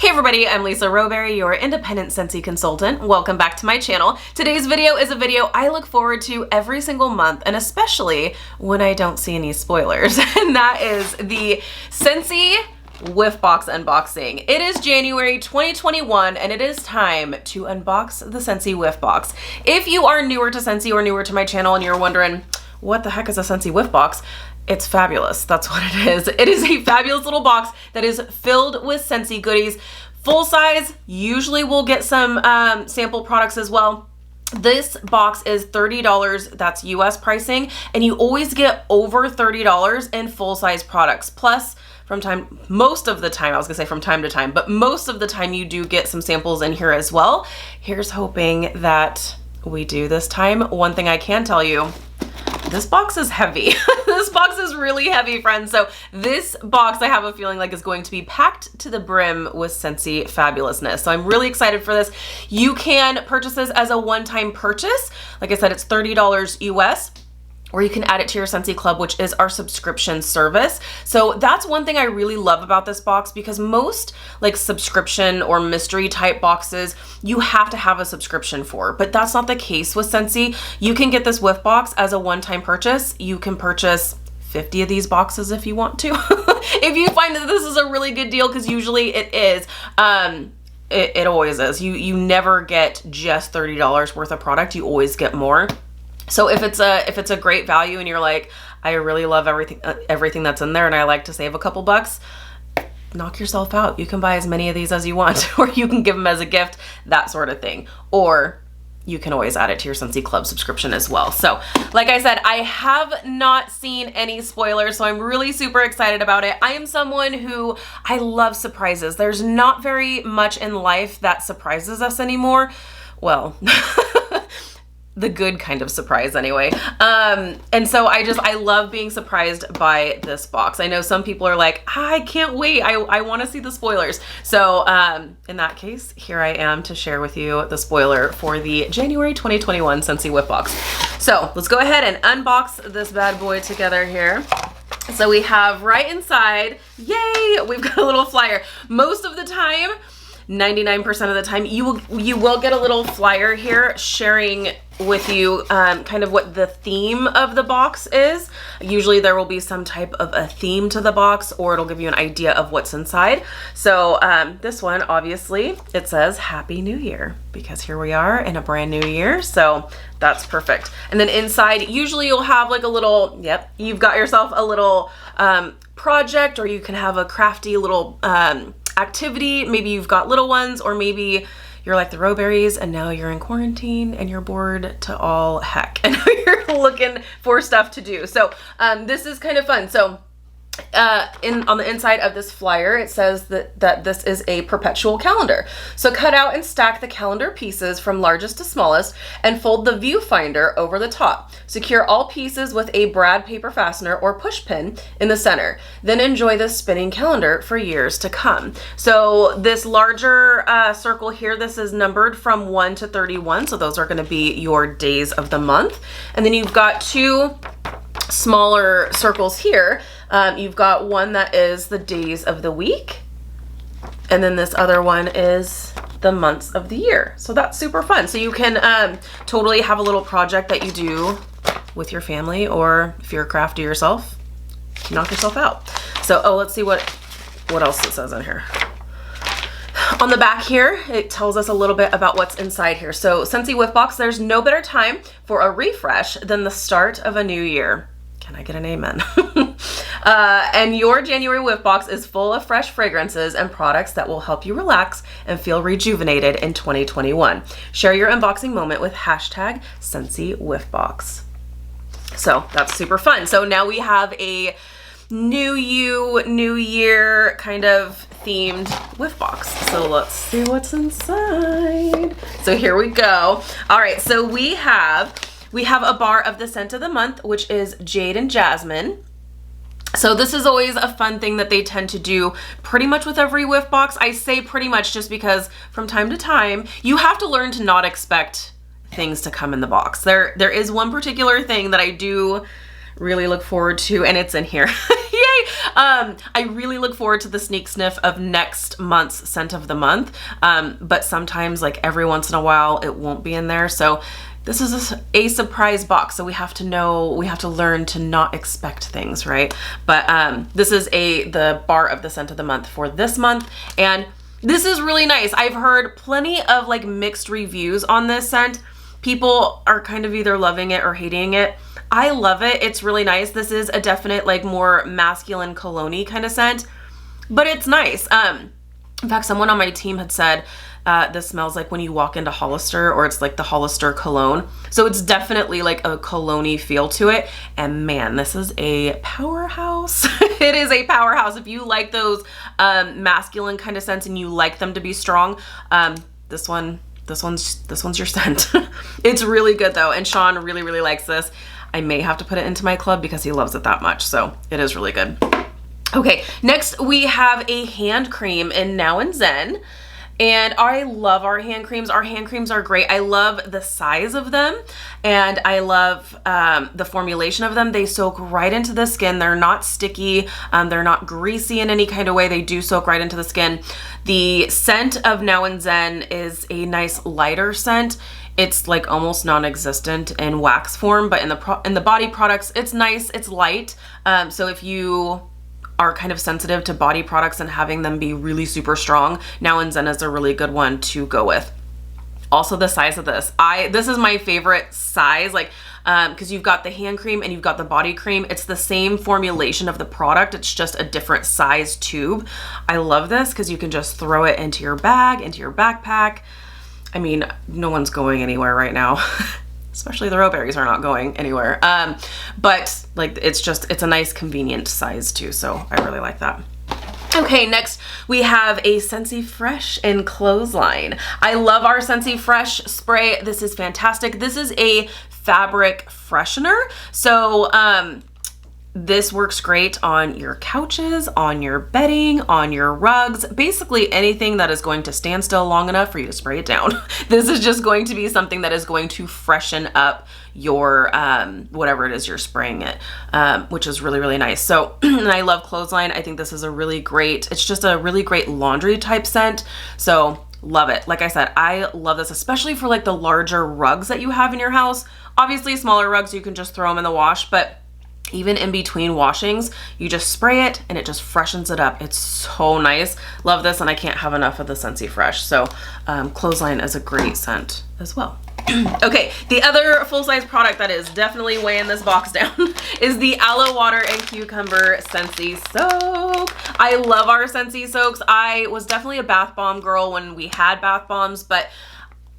Hey everybody, I'm Lisa Rowberry, your independent Scentsy consultant. Welcome back to my channel. Today's video is a video I look forward to every single month, and especially when I don't see any spoilers, and that is the Scentsy Whiff Box unboxing. It is January 2021 and it is time to unbox the Scentsy Whiff Box. If you are newer to Scentsy or newer to my channel and you're wondering, what the heck is a Scentsy Whiff Box? It's fabulous. That's what it is. It is a fabulous little box that is filled with Scentsy goodies. Full size, usually we'll get some sample products as well. This box is $30, that's US pricing, and you always get over $30 in full size products. Plus, most of the time, I was gonna say from time to time, but most of the time you do get some samples in here as well. Here's hoping that we do this time. One thing I can tell you, this box is heavy. This box is really heavy, friends. So this box, I have a feeling like is going to be packed to the brim with Scentsy fabulousness. So I'm really excited for this. You can purchase this as a one-time purchase. Like I said, it's $30 US. Or you can add it to your Scentsy Club, which is our subscription service. So that's one thing I really love about this box, because most like subscription or mystery type boxes, you have to have a subscription for, but that's not the case with Scentsy. You can get this Whiff Box as a one-time purchase. You can purchase 50 of these boxes if you want to. If you find that this is a really good deal, because usually it is. It always is. You never get just $30 worth of product. You always get more. So if it's a great value and you're like, I really love everything that's in there and I like to save a couple bucks, knock yourself out. You can buy as many of these as you want, or you can give them as a gift, that sort of thing. Or you can always add it to your Scentsy Club subscription as well. So like I said, I have not seen any spoilers, so I'm really super excited about it. I am someone who, I love surprises. There's not very much in life that surprises us anymore. Well, the good kind of surprise anyway. And so I love being surprised by this box. I know some people are like, I can't wait. I want to see the spoilers. So in that case, here I am to share with you the spoiler for the January 2021 Scentsy Whiff Box. So let's go ahead and unbox this bad boy together here. So we have right inside, yay, we've got a little flyer. Most of the time, 99% of the time, you will get a little flyer here sharing with you kind of what the theme of the box is. Usually there will be some type of a theme to the box, or it'll give you an idea of what's inside. So this one, obviously, it says Happy New Year, because here we are in a brand new year. So that's perfect. And then inside, usually you'll have like a little, yep, you've got yourself a little project, or you can have a crafty little activity. Maybe you've got little ones, or maybe you're like the Rowberries and now you're in quarantine and you're bored to all heck and you're looking for stuff to do. So this is kind of fun. So on the inside of this flyer, it says that this is a perpetual calendar. So cut out and stack the calendar pieces from largest to smallest and fold the viewfinder over the top. Secure all pieces with a brad paper fastener or push pin in the center. Then enjoy this spinning calendar for years to come. So this larger circle here, this is numbered from 1 to 31. So those are going to be your days of the month. And then you've got two smaller circles here. You've got one that is the days of the week, and then this other one is the months of the year. So that's super fun. So you can totally have a little project that you do with your family, or if you're crafty yourself, knock yourself out. So, let's see what else it says in here. On the back here, it tells us a little bit about what's inside here. So Scentsy Whiff Box, there's no better time for a refresh than the start of a new year. Can I get an amen? And your January Whiff Box is full of fresh fragrances and products that will help you relax and feel rejuvenated in 2021. Share your unboxing moment with hashtag Scentsy Whiff Box. So that's super fun. So now we have a new year kind of themed Whiff Box. So let's see what's inside. So here we go. All right, so we have a bar of the scent of the month, which is Jade and Jasmine. So this is always a fun thing that they tend to do pretty much with every Whiff Box. I say pretty much just because from time to time, you have to learn to not expect things to come in the box. There is one particular thing that I do really look forward to, and it's in here. Yay! I really look forward to the sneak sniff of next month's scent of the month, but sometimes, like every once in a while, it won't be in there. So this is a surprise box, so we have to learn to not expect things, right? But this is the bar of the scent of the month for this month, and this is really nice. I've heard plenty of like mixed reviews on this scent. People are kind of either loving it or hating it. I love it. It's really nice. This is a definite like more masculine cologne-y kind of scent, but it's nice. In fact, someone on my team had said this smells like when you walk into Hollister, or it's like the Hollister cologne. So it's definitely like a cologne-y feel to it. And man, this is a powerhouse. It is a powerhouse. If you like those masculine kind of scents and you like them to be strong, this one's your scent. It's really good though, and Sean really, really likes this. I may have to put it into my club because he loves it that much, so it is really good. Okay, next we have a hand cream in Now and Zen, and I love our hand creams. Our hand creams are great. I love the size of them, and I love the formulation of them. They soak right into the skin. They're not sticky. They're not greasy in any kind of way. They do soak right into the skin. The scent of Now and Zen is a nice lighter scent. It's like almost non-existent in wax form, but in the body products, it's nice, it's light. So if you are kind of sensitive to body products and having them be really super strong, Now and Zen is a really good one to go with. Also the size of this. This is my favorite size, like, because you've got the hand cream and you've got the body cream. It's the same formulation of the product. It's just a different size tube. I love this because you can just throw it into your bag, into your backpack. I mean, no one's going anywhere right now. Especially the Rowberries are not going anywhere. But like, it's a nice convenient size too. So I really like that. Okay, next we have a Scentsy Fresh in Clothesline. I love our Scentsy Fresh spray. This is fantastic. This is a fabric freshener. So, this works great on your couches, on your bedding, on your rugs, basically anything that is going to stand still long enough for you to spray it down. This is just going to be something that is going to freshen up your, whatever it is you're spraying it, which is really, really nice. So, and I love Clothesline. I think this is it's just a really great laundry type scent. So love it. Like I said, I love this, especially for like the larger rugs that you have in your house. Obviously smaller rugs, you can just throw them in the wash, but even in between washings, you just spray it and it just freshens it up. It's so nice. Love this, and I can't have enough of the Scentsy Fresh. So Clothesline is a great scent as well. Okay, the other full-size product that is definitely weighing this box down is the Aloe Water and Cucumber Scentsy Soak. I love our Scentsy Soaks. I was definitely a bath bomb girl when we had bath bombs, but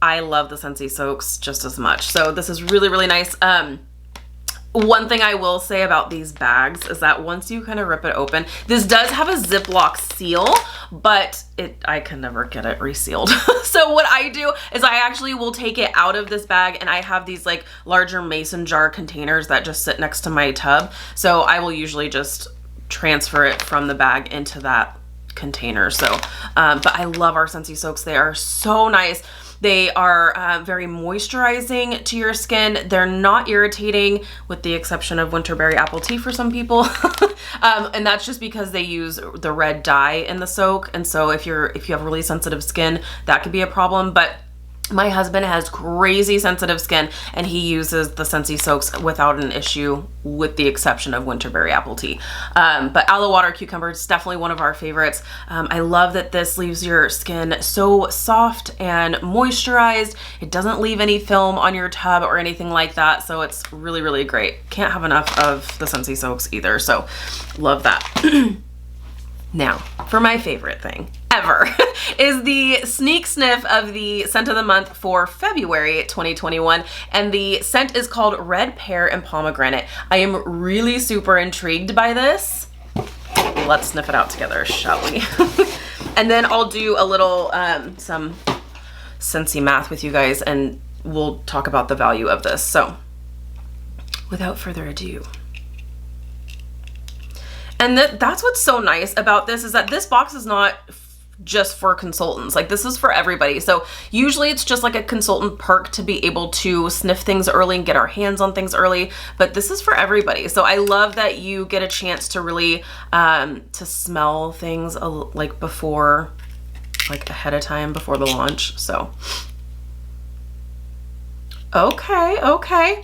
I love the Scentsy Soaks just as much. So this is really, really nice. One thing I will say about these bags is that once you kind of rip it open, this does have a Ziploc seal, but I can never get it resealed. So what I do is I actually will take it out of this bag, and I have these like larger mason jar containers that just sit next to my tub. So I will usually just transfer it from the bag into that container. So, but I love our Scentsy Soaks. They are so nice. They are very moisturizing to your skin. They're not irritating, with the exception of winterberry apple tea for some people. And that's just because they use the red dye in the soak. And so if you have really sensitive skin, that could be a problem. But my husband has crazy sensitive skin, and he uses the Scentsy Soaks without an issue, with the exception of winterberry apple tea. But Aloe Water Cucumber is definitely one of our favorites. I love that this leaves your skin so soft and moisturized. It doesn't leave any film on your tub or anything like that. So it's really, really great. Can't have enough of the Scentsy Soaks either. So love that. Now, for my favorite thing ever is the sneak sniff of the scent of the month for February 2021, and the scent is called Red Pear and Pomegranate. I am really super intrigued by this. Let's sniff it out together, shall we? And then I'll do a little some Scentsy math with you guys, and we'll talk about the value of this. So without further ado, and that's what's so nice about this, is that this box is not just for consultants. Like this is for everybody. So usually it's just like a consultant perk to be able to sniff things early and get our hands on things early, but this is for everybody. So I love that you get a chance to really to smell things like before, like ahead of time before the launch. So okay.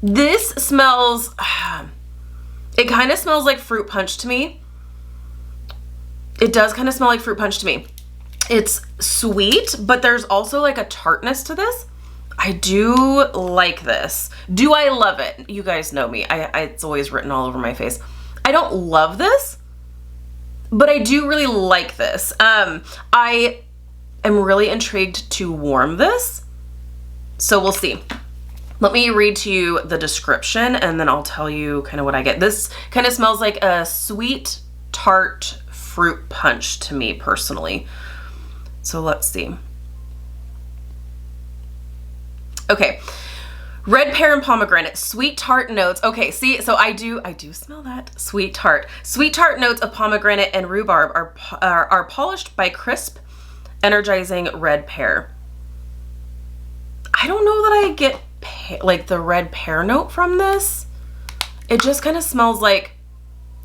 This smells, it kind of smells like fruit punch to me. It does kind of smell like fruit punch to me. It's sweet, but there's also like a tartness to this. I do like this. Do I love it? You guys know me. It's always written all over my face. I don't love this, but I do really like this. I am really intrigued to warm this. So we'll see. Let me read to you the description and then I'll tell you kind of what I get. This kind of smells like a sweet, tart fruit punch to me personally. So let's see. Okay. Red pear and pomegranate, sweet tart notes. Okay, see, so I do smell that sweet tart. Sweet tart notes of pomegranate and rhubarb are polished by crisp, energizing red pear. I don't know that I get like the red pear note from this. It just kind of smells like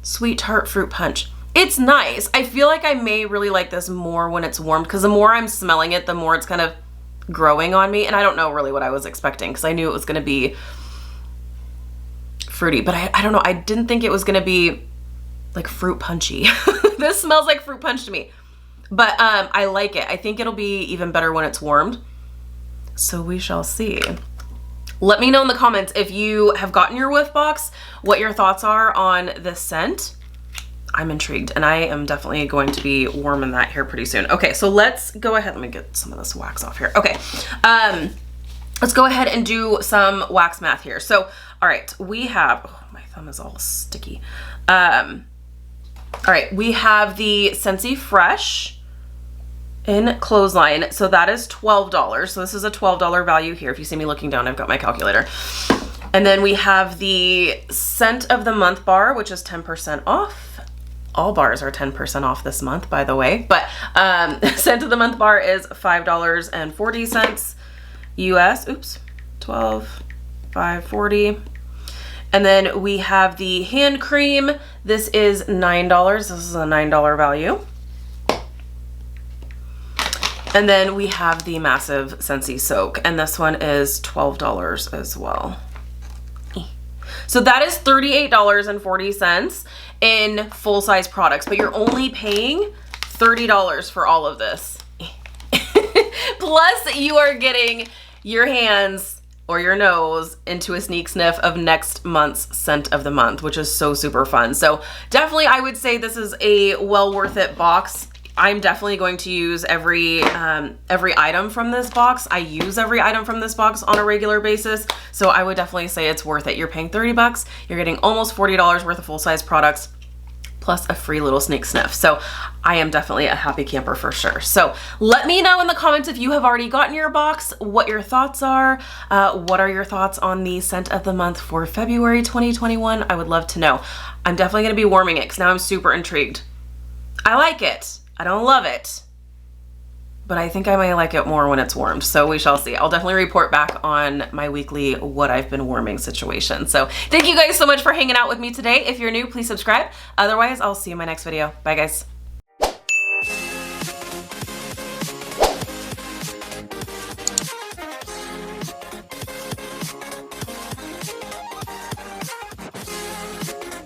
sweet tart fruit punch. It's nice. I feel like I may really like this more when it's warmed because the more I'm smelling it, the more it's kind of growing on me. And I don't know really what I was expecting because I knew it was going to be fruity, but I don't know. I didn't think it was going to be like fruit punchy. This smells like fruit punch to me, but I like it. I think it'll be even better when it's warmed. So we shall see. Let me know in the comments if you have gotten your whiff box, what your thoughts are on this scent. I'm intrigued and I am definitely going to be warming that here pretty soon. Okay, so let's go ahead. Let me get some of this wax off here. Okay, let's go ahead and do some wax math here. So, all right, we have, oh, my thumb is all sticky. All right, we have the Scentsy Fresh in Clothesline. So that is $12. So this is a $12 value here. If you see me looking down, I've got my calculator. And then we have the Scent of the Month bar, which is 10% off. All bars are 10% off this month, by the way. But Scent of the Month bar is $5.40 US. Oops, 5.40. And then we have the hand cream. This is $9. This is a $9 value. And then we have the massive Scentsy Soak, and this one is $12 as well. So that is $38.40 in full-size products, but you're only paying $30 for all of this. Plus, you are getting your hands or your nose into a sneak sniff of next month's Scent of the Month, which is so super fun. So definitely, I would say this is a well worth it box. I'm definitely going to use every item from this box. I use every item from this box on a regular basis, so I would definitely say it's worth it. You're paying 30 bucks, you're getting almost $40 worth of full-size products, plus a free little sneak sniff. So I am definitely a happy camper for sure. So let me know in the comments if you have already gotten your box, what your thoughts are. What are your thoughts on the Scent of the Month for February 2021? I would love to know. I'm definitely gonna be warming it because now I'm super intrigued. I like it. I don't love it, but I think I might like it more when it's warmed. So we shall see. I'll definitely report back on my weekly what I've been warming situation. So thank you guys so much for hanging out with me today. If you're new, please subscribe. Otherwise, I'll see you in my next video. Bye guys.